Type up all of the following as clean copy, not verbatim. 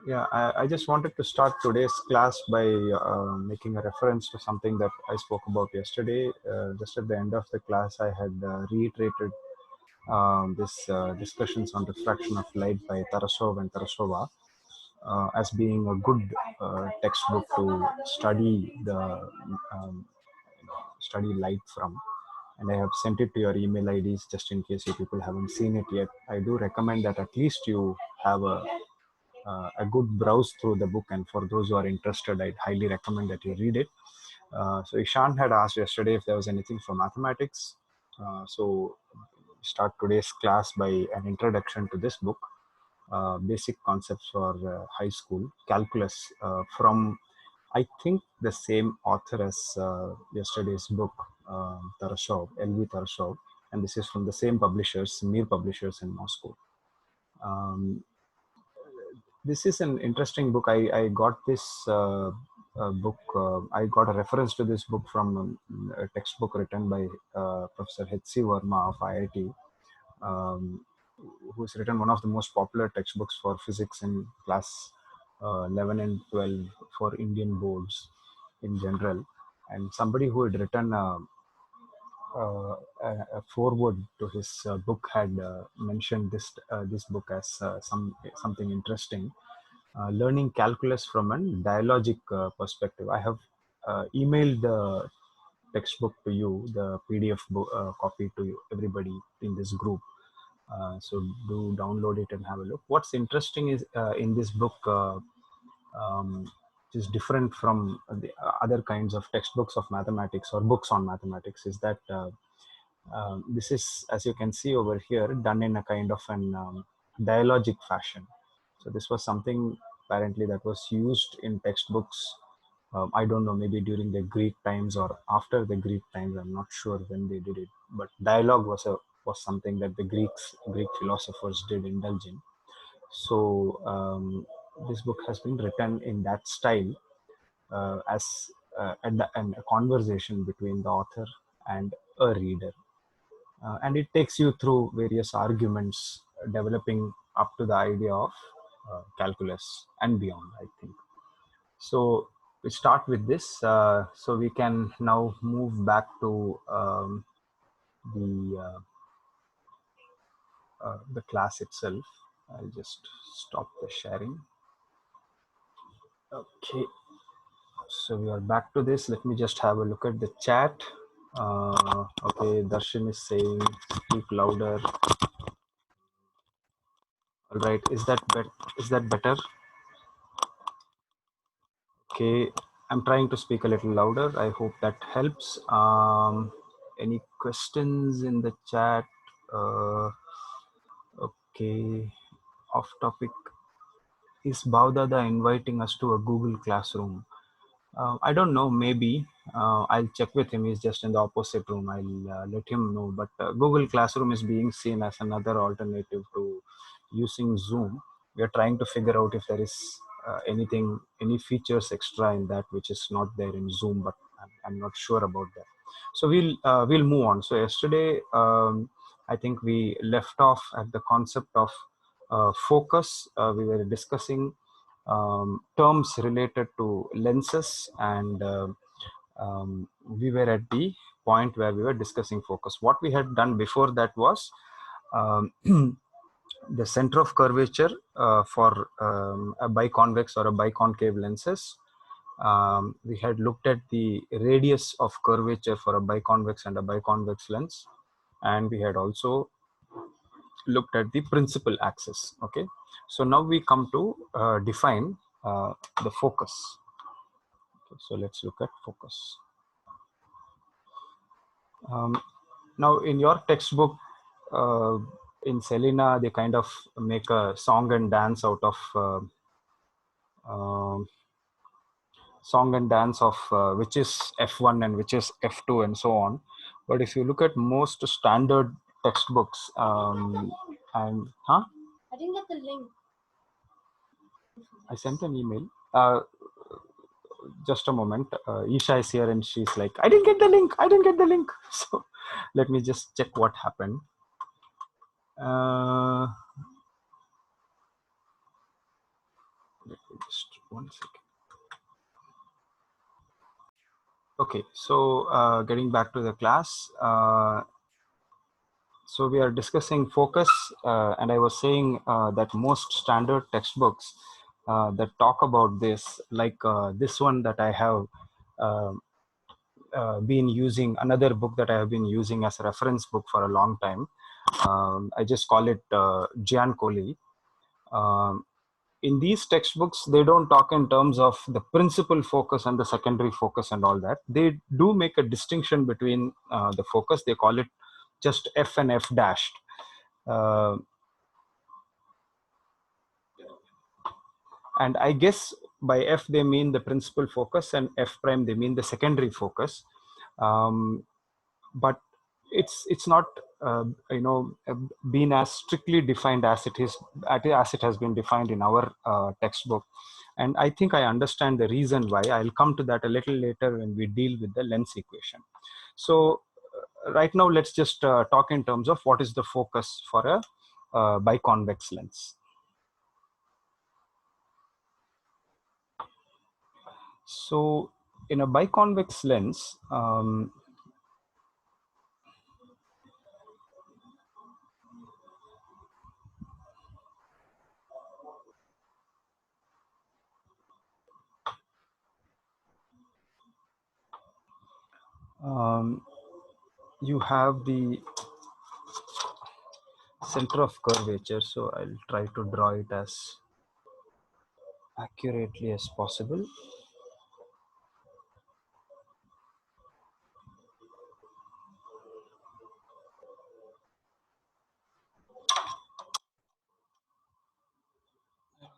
Yeah, I just wanted to start today's class by making a reference to something that I spoke about yesterday. Just at the end of the class, I had reiterated this discussions on refraction of light by Tarasov and Tarasova as being a good textbook to study the study light from. And I have sent it to your email IDs just in case you people haven't seen it yet. I do recommend that at least you have a good browse through the book, and for those who are interested, I'd highly recommend that you read it. So Ishan had asked yesterday if there was anything for mathematics. So start today's class by an introduction to this book, basic concepts for high school calculus, from I think the same author as yesterday's book, Tarashov, L.V. Tarashov, and this is from the same publishers, Mir Publishers in Moscow. This is an interesting book. I got this book, I got a reference to this book from a textbook written by Professor H.C. Verma of IIT, who's written one of the most popular textbooks for physics in class 11 and 12 for Indian boards in general. And somebody who had written a foreword to his book had mentioned this book as something interesting. Learning calculus from a dialogic perspective. I have emailed the textbook to you, the PDF copy to you, everybody in this group. So do download it and have a look. What's interesting is in this book, which is different from the other kinds of textbooks of mathematics or books on mathematics, is that this is, as you can see over here, done in a kind of an dialogic fashion. So this was something apparently that was used in textbooks. I don't know, maybe during the Greek times or after the Greek times. I'm not sure when they did it, but dialogue was something that the Greek philosophers did indulge in. So this book has been written in that style, as and a conversation between the author and a reader. And it takes you through various arguments developing up to the idea of calculus and beyond, I think. So we start with this. So we can now move back to the class itself. I'll just stop the sharing. Okay. So we are back to this. Let me just have a look at the chat. Okay, Darshan is saying speak louder. All right, is that better? Okay, I'm trying to speak a little louder. I hope that helps. Any questions in the chat? Okay, off topic. Is Bhavdada inviting us to a Google Classroom? I don't know, maybe. I'll check with him. He's just in the opposite room. I'll let him know. But Google Classroom is being seen as another alternative to using Zoom. We are trying to figure out if there is any features extra in that which is not there in Zoom, but I'm not sure about that. So we'll move on. So yesterday, I think we left off at the concept of focus. We were discussing terms related to lenses, and we were at the point where we were discussing focus. What we had done before that was the center of curvature for a biconvex or a biconcave lenses. We had looked at the radius of curvature for a biconvex and a biconvex lens, and we had also looked at the principal axis. Okay, so now we come to define the focus. Okay, so let's look at focus. Now in your textbook in Selena, they kind of make a song and dance out of which is F1 and which is F2 and so on. But if you look at most standard textbooks, I didn't get the link. I sent an email. Just a moment. Isha is here and she's like, I didn't get the link. I didn't get the link. So let me just check what happened. Let One second. Okay, so getting back to the class, so we are discussing focus, and I was saying that most standard textbooks that talk about this, like this one that I have uh, been using, another book that I have been using as a reference book for a long time. I just call it Giancoli. Um, in these textbooks, they don't talk in terms of the principal focus and the secondary focus and all that. They do make a distinction between the focus. They call it just F and F dashed. Uh, and I guess by F they mean the principal focus, and F prime they mean the secondary focus. But it's not been as strictly defined as it has been defined in our textbook. And I think I understand the reason why. I'll come to that a little later when we deal with the lens equation. So right now let's just talk in terms of what is the focus for a biconvex lens. So in a biconvex lens, you have the center of curvature. So I'll try to draw it as accurately as possible.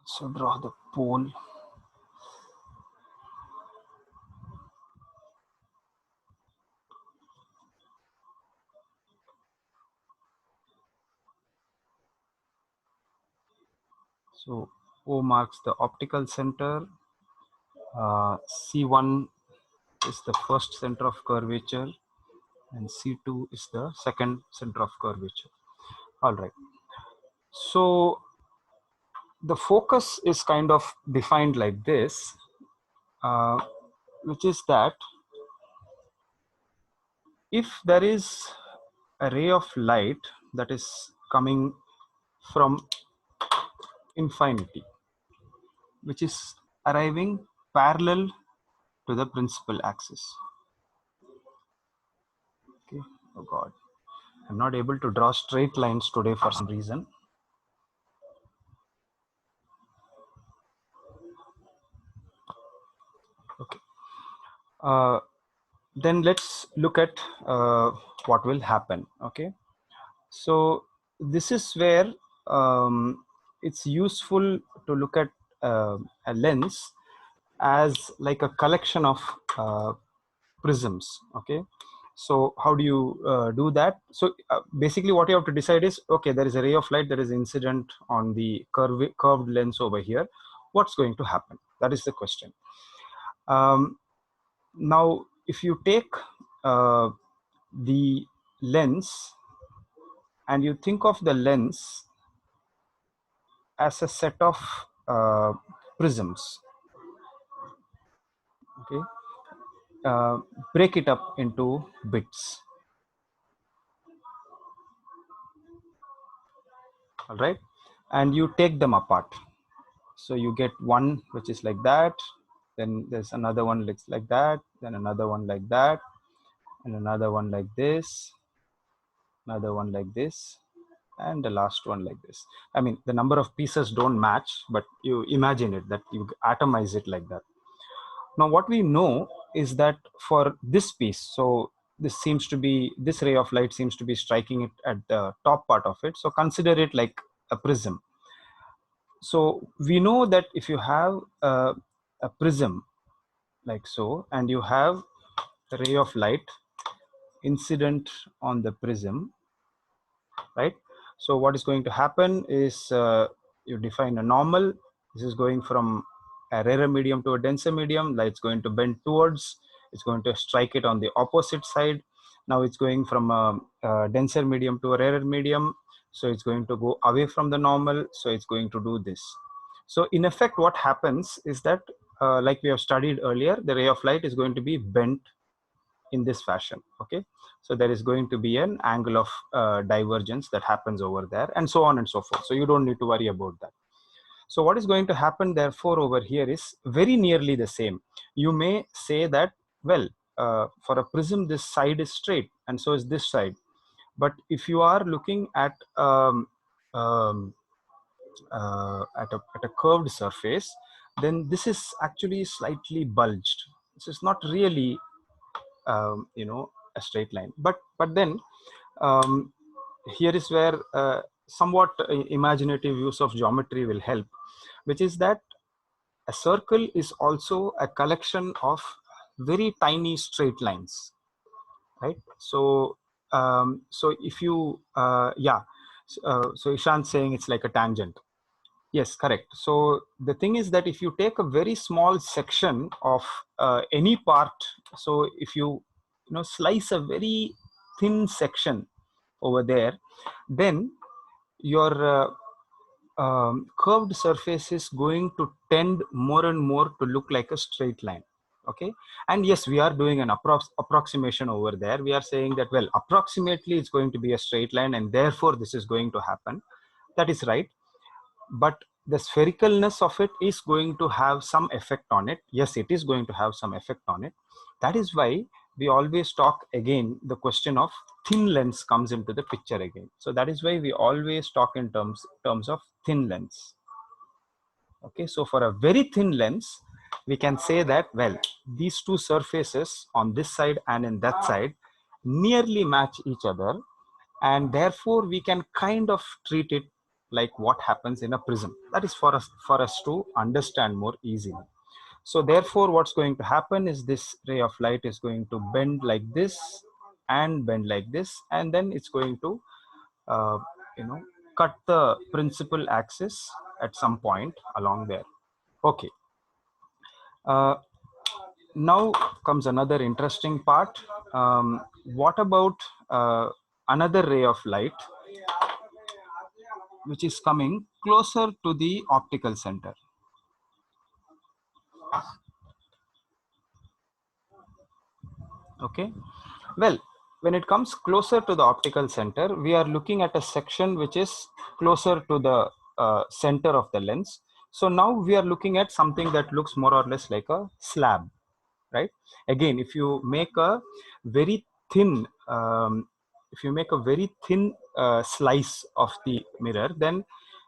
So draw the pole. So O marks the optical center. C1 is the first center of curvature, and C2 is the second center of curvature. All right. So the focus is kind of defined like this, which is that if there is a ray of light that is coming from infinity, which is arriving parallel to the principal axis. Okay. Oh God, I'm not able to draw straight lines today for some reason. Okay. Then let's look at what will happen. Okay. So this is where it's useful to look at a lens as like a collection of prisms. Okay. So how do you do that? So basically what you have to decide is, okay, there is a ray of light that is incident on the curved lens over here. What's going to happen? That is the question. Now, if you take the lens and you think of the lens as a set of prisms, okay, break it up into bits. All right, and you take them apart. So you get one which is like that, then there's another one looks like that, then another one like that, and another one like this, another one like this, and the last one like this. I mean, the number of pieces don't match, but you imagine it that you atomize it like that. Now what we know is that for this piece, so this ray of light seems to be striking it at the top part of it, so consider it like a prism. So we know that if you have a prism like so, and you have a ray of light incident on the prism, right? So what is going to happen is you define a normal. This is going from a rarer medium to a denser medium. Light's going to bend towards. It's going to strike it on the opposite side. Now it's going from a denser medium to a rarer medium. So it's going to go away from the normal. So it's going to do this. So in effect, what happens is that, like we have studied earlier, the ray of light is going to be bent in this fashion. Okay, so there is going to be an angle of divergence that happens over there, and so on and so forth. So you don't need to worry about that. So what is going to happen therefore over here is very nearly the same. You may say that, well, for a prism this side is straight and so is this side, but if you are looking at um, at a curved surface, then this is actually slightly bulged. This is not really you know, a straight line, but then um, here is where somewhat imaginative use of geometry will help, which is that a circle is also a collection of very tiny straight lines, right? So so if you yeah, so Ishant's saying it's like a tangent. Yes, correct. So the thing is that if you take a very small section of any part, so if you know, slice a very thin section over there, then your curved surface is going to tend more and more to look like a straight line. Okay, and yes, we are doing an approximation over there. We are saying that, well, approximately it's going to be a straight line and therefore this is going to happen. That is right, but the sphericalness of it is going to have some effect on it. Yes, it is going to have some effect on it. That is why we always talk, again, the question of thin lens comes into the picture again. So that is why we always talk in terms of thin lens. Okay, so for a very thin lens, we can say that, well, these two surfaces on this side and in that side nearly match each other, and therefore we can kind of treat it like what happens in a prism. That is for us to understand more easily. So therefore what's going to happen is this ray of light is going to bend like this and bend like this, and then it's going to uh, you know, cut the principal axis at some point along there. Okay, uh, now comes another interesting part. What about another ray of light which is coming closer to the optical center? Okay, well, when it comes closer to the optical center, we are looking at a section which is closer to the center of the lens. So now we are looking at something that looks more or less like a slab, right? Again, if you make a very thin slice of the mirror, then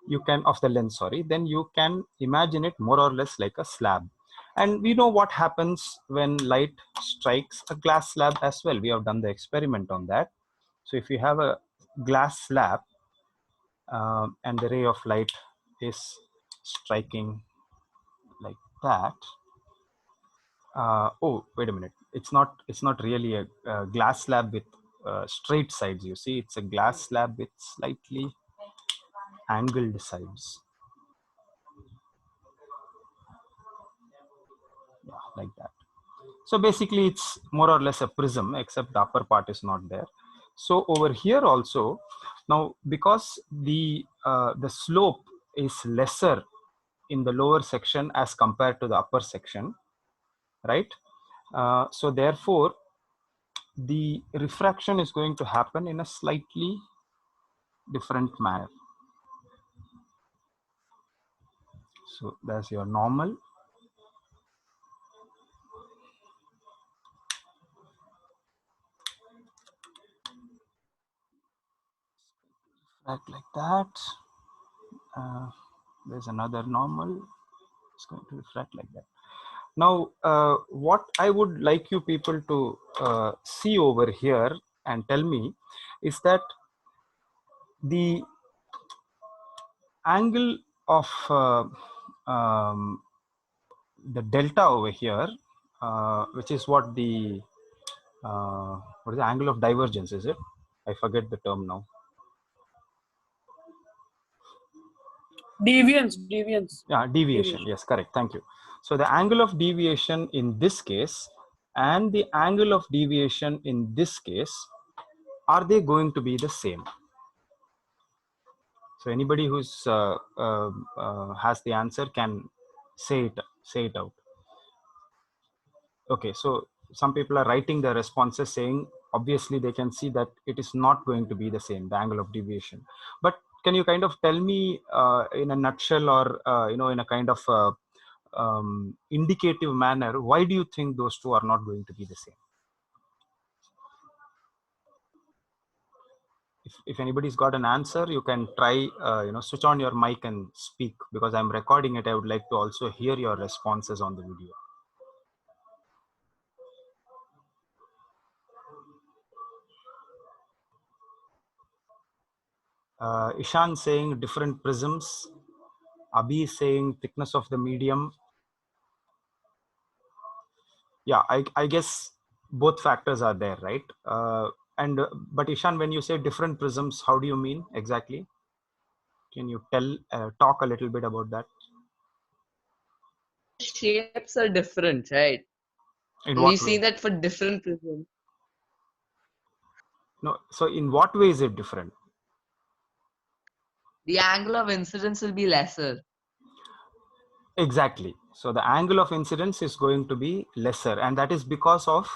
you can, of the lens, sorry, then you can imagine it more or less like a slab. And we know what happens when light strikes a glass slab as well. We have done the experiment on that. So if you have a glass slab and the ray of light is striking like that, oh, wait a minute, it's not really a glass slab with straight sides. You see, it's a glass slab with slightly angled sides. Yeah, like that. So basically it's more or less a prism, except the upper part is not there. So over here also, now because the slope is lesser in the lower section as compared to the upper section, right? So therefore the refraction is going to happen in a slightly different manner. So that's your normal. Refract like that. There's another normal. It's going to refract like that. Now, what I would like you people to see over here and tell me is that the angle of the delta over here, which is what is the angle of divergence, is it? I forget the term now. Deviance. Yeah, deviation. Yes, correct. Thank you. So the angle of deviation in this case and the angle of deviation in this case, are they going to be the same? So anybody who's has the answer can say it out. Okay, so some people are writing the responses saying obviously they can see that it is not going to be the same, the angle of deviation. But can you kind of tell me in a nutshell, or in a kind of indicative manner, why do you think those two are not going to be the same? If anybody's got an answer, you can try switch on your mic and speak, because I'm recording it. I would like to also hear your responses on the video. Ishan saying different prisms. Abhi is saying thickness of the medium. Yeah, I guess both factors are there, right? But Ishan, when you say different prisms, how do you mean exactly? Can you talk a little bit about that? Shapes are different, right? In We what see way? that for different prisms. No, so in what way is it different? The angle of incidence will be lesser. Exactly. So the angle of incidence is going to be lesser, and that is because of,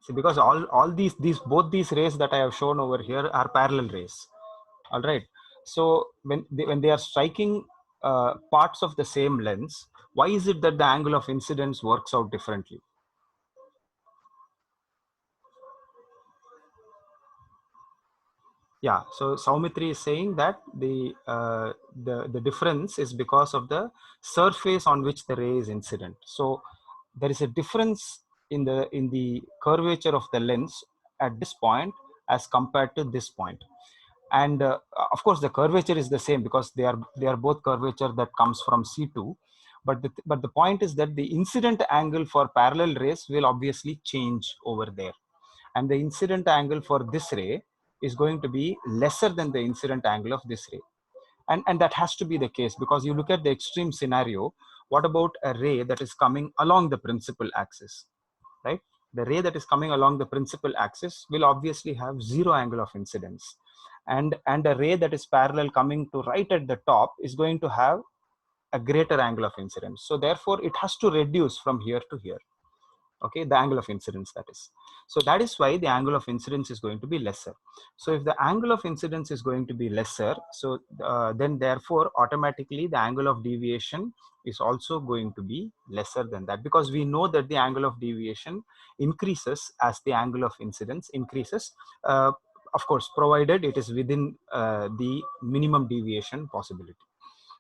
see, because all these both these rays that I have shown over here are parallel rays. All right. So when they are striking parts of the same lens, why is it that the angle of incidence works out differently? Yeah, so Saumitri is saying that the difference is because of the surface on which the ray is incident. So there is a difference in the curvature of the lens at this point as compared to this point. And of course the curvature is the same, because they are both curvature that comes from C2. But the point is that the incident angle for parallel rays will obviously change over there, and the incident angle for this ray is going to be lesser than the incident angle of this ray. And that has to be the case, because you look at the extreme scenario. What about a ray that is coming along the principal axis, right? The ray that is coming along the principal axis will obviously have zero angle of incidence, and a ray that is parallel coming to right at the top is going to have a greater angle of incidence. So therefore it has to reduce from here to here. Okay, the angle of incidence, that is. So that is why the angle of incidence is going to be lesser. So if the angle of incidence is going to be lesser, so then therefore automatically the angle of deviation is also going to be lesser than that, because we know that the angle of deviation increases as the angle of incidence increases, uh, of course provided it is within the minimum deviation possibility.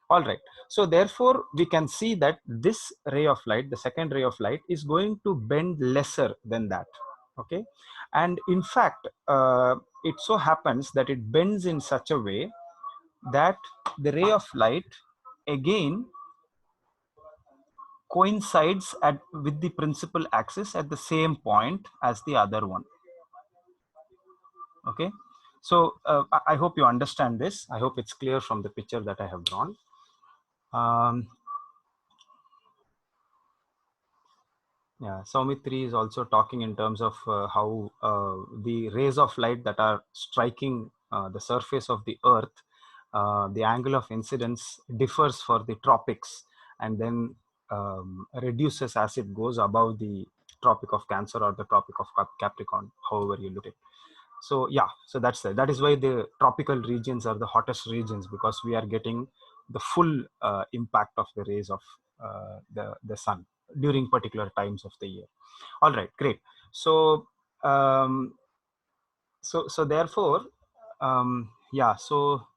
All right. So therefore, we can see that this ray of light, the second ray of light, is going to bend lesser than that. Okay. And in fact, it so happens that it bends in such a way that the ray of light again coincides with the principal axis at the same point as the other one. Okay. So I hope you understand this. I hope it's clear from the picture that I have drawn. Yeah, Saumitri is also talking in terms of how the rays of light that are striking the surface of the earth, the angle of incidence differs for the tropics, and then reduces as it goes above the Tropic of Cancer or the Tropic of Capricorn, however you look at it. So yeah, so that is why the tropical regions are the hottest regions, because we are getting the full impact of the rays of the sun during particular times of the year. All right, great. So um, so therefore, yeah. So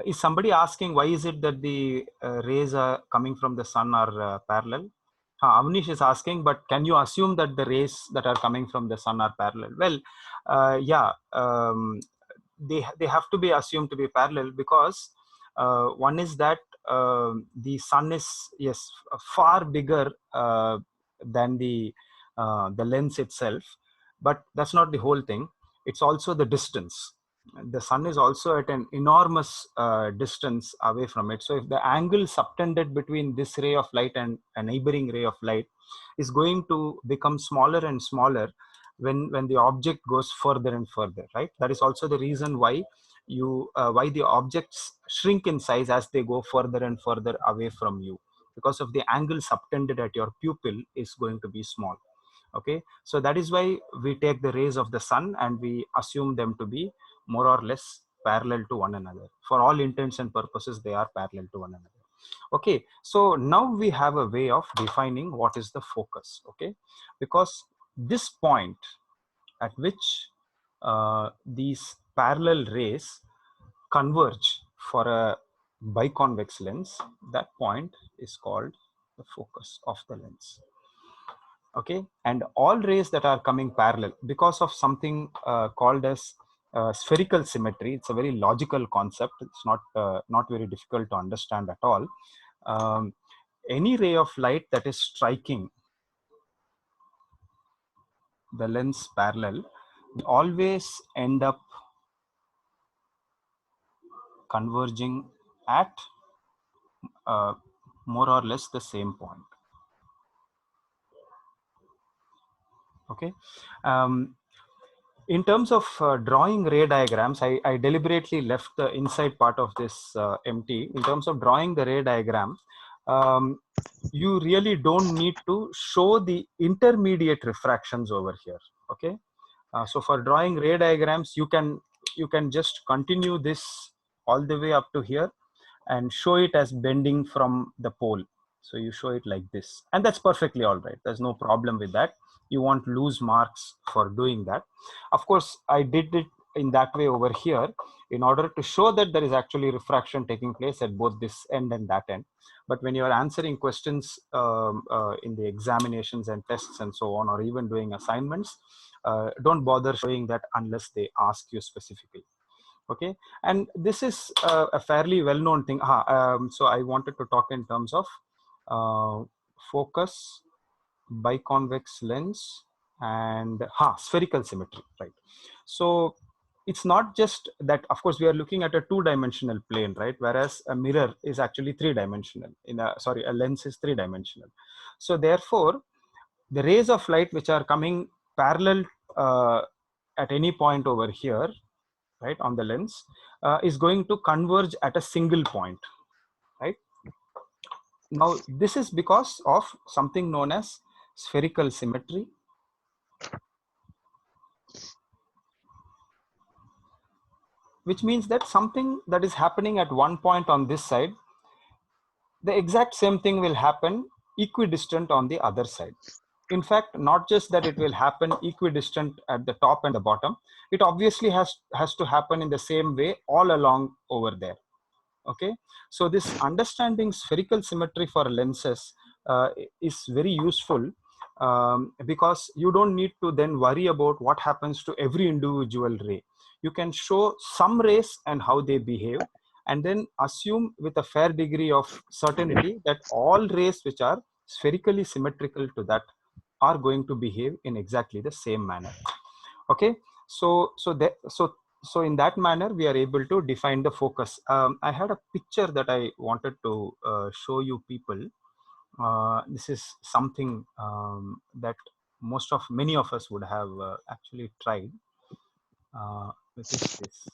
is somebody asking why is it that the rays are coming from the sun are parallel? Avnish is asking, but can you assume that the rays that are coming from the sun are parallel? Well, yeah, they have to be assumed to be parallel, because one is that the sun is, yes, far bigger than the lens itself, but that's not the whole thing. It's also the distance. The sun is also at an enormous distance away from it. So if the angle subtended between this ray of light and a neighboring ray of light is going to become smaller and smaller, when the object goes further and further, right? That is also the reason why why the objects shrink in size as they go further and further away from you, because of the angle subtended at your pupil is going to be small. Okay, so that is why we take the rays of the sun and we assume them to be more or less parallel to one another. For all intents and purposes, they are parallel to one another. Okay, so now we have a way of defining what is the focus. Okay, because this point at which these parallel rays converge for a biconvex lens, that point is called the focus of the lens. Okay, and all rays that are coming parallel because of something called as spherical symmetry. It's a very logical concept. It's not very difficult to understand at all. um, any ray of light that is striking the lens parallel always end up converging at uh, more or less the same point. Okay, um, in terms of drawing ray diagrams, I deliberately left the inside part of this empty. In terms of drawing the ray diagram, you really don't need to show the intermediate refractions over here. Okay, so for drawing ray diagrams, you can just continue this all the way up to here and show it as bending from the pole. So you show it like this, and that's perfectly all right. There's no problem with that. You won't lose marks for doing that. Of course, I did it in that way over here in order to show that there is actually refraction taking place at both this end and that end. But when you're answering questions in the examinations and tests and so on, or even doing assignments, don't bother showing that unless they ask you specifically. Okay, and this is a fairly well-known thing. So I wanted to talk in terms of focus, biconvex lens, and spherical symmetry, right? So it's not just that. Of course, we are looking at a two-dimensional plane, right? Whereas a mirror is actually three-dimensional. A lens is three-dimensional. So therefore, the rays of light which are coming parallel at any point over here, right, on the lens, is going to converge at a single point, right? Now, this is because of something known as spherical symmetry, which means that something that is happening at one point on this side, the exact same thing will happen equidistant on the other side. In fact, not just that it will happen equidistant at the top and the bottom, it obviously has to happen in the same way all along over there. Okay, so this understanding spherical symmetry for lenses is very useful, because you don't need to then worry about what happens to every individual ray. You can show some rays and how they behave, and then assume with a fair degree of certainty that all rays which are spherically symmetrical to that are going to behave in exactly the same manner. Okay, so in that manner we are able to define the focus. I had a picture that I wanted to show you people. This is something that many of us would have actually tried, which is this.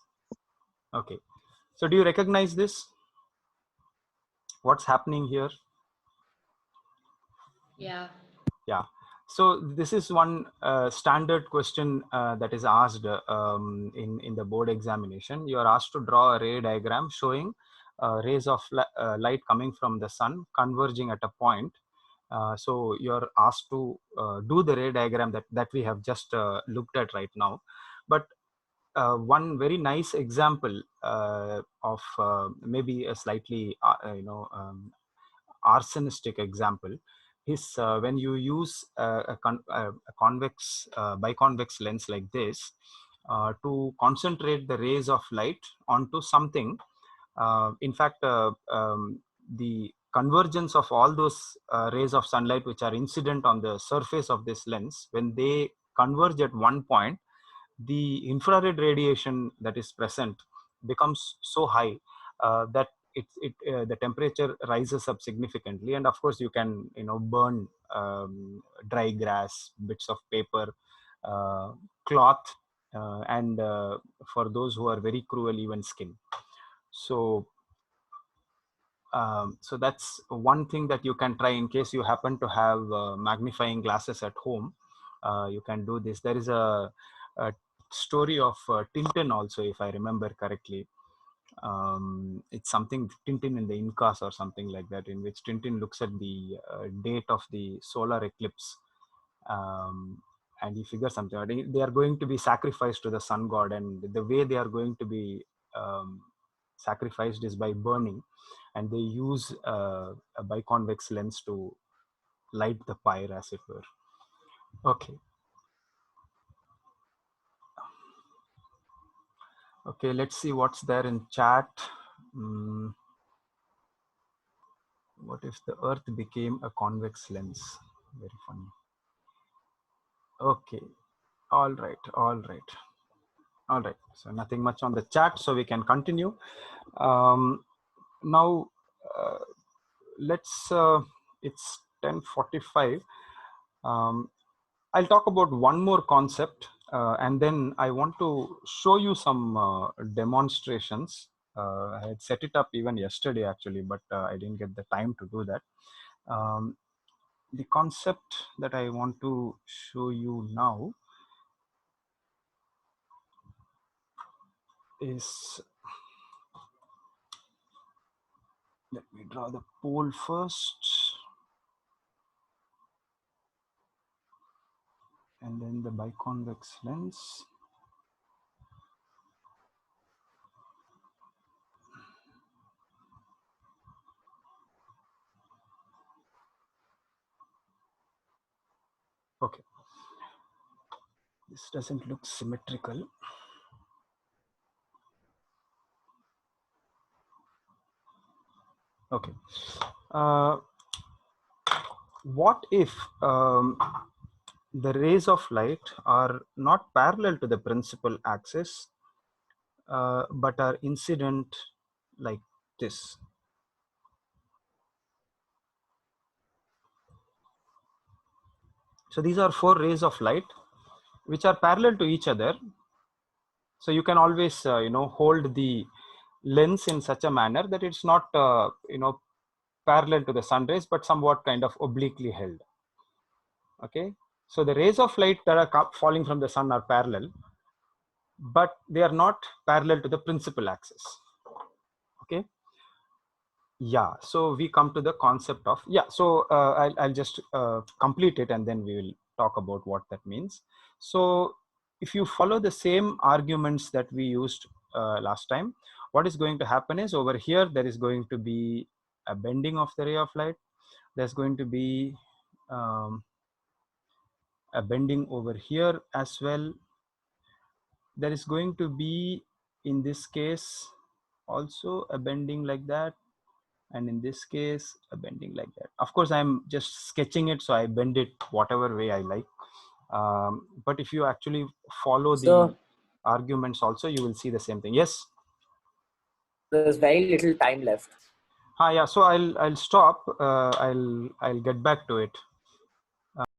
Okay, so do you recognize this? What's happening here? Yeah. Yeah, so this is one standard question that is asked in the board examination. You are asked to draw a ray diagram showing rays of light coming from the sun converging at a point. So you're asked to do the ray diagram that we have just looked at right now. But one very nice example of maybe a slightly arsonistic example is when you use a convex biconvex lens like this to concentrate the rays of light onto something. In fact, the convergence of all those rays of sunlight which are incident on the surface of this lens, when they converge at one point, the infrared radiation that is present becomes so high that the temperature rises up significantly, and of course you can burn dry grass, bits of paper, cloth, and for those who are very cruel, even skin. So so that's one thing that you can try in case you happen to have magnifying glasses at home. You can do this. There is a story of Tintin also, if I remember correctly. It's something Tintin in the Incas or something like that, in which Tintin looks at the date of the solar eclipse, and he figures something out. They are going to be sacrificed to the sun god, and the way they are going to be sacrificed is by burning, and they use a biconvex lens to light the pyre, as it were. Okay. Okay, let's see what's there in chat. What if the Earth became a convex lens? Very funny. Okay. All right. All right. All right. So nothing much on the chat, so we can continue. Now, let's. It's 10:45. I'll talk about one more concept, and then I want to show you some demonstrations. I had set it up even yesterday, actually, but I didn't get the time to do that. The concept that I want to show you now is, let me draw the pole first, and then the biconvex lens. Okay, this doesn't look symmetrical. Okay, what if the rays of light are not parallel to the principal axis, but are incident like this? So these are 4 rays of light which are parallel to each other. So you can always hold the lens in such a manner that it's not parallel to the sun rays, but somewhat kind of obliquely held. Okay, so the rays of light that are falling from the sun are parallel, but they are not parallel to the principal axis. Okay, yeah, so we come to the concept of, so I'll just complete it, and then we will talk about what that means. So if you follow the same arguments that we used last time, what is going to happen is, over here there is going to be a bending of the ray of light. There's going to be a bending over here as well. There is going to be, in this case, also a bending like that, and in this case a bending like that. Of course, I'm just sketching it, so I bend it whatever way I like, but if you actually follow the arguments also, you will see the same thing. Yes, there's very little time left. yeah, so I'll stop. I'll get back to it.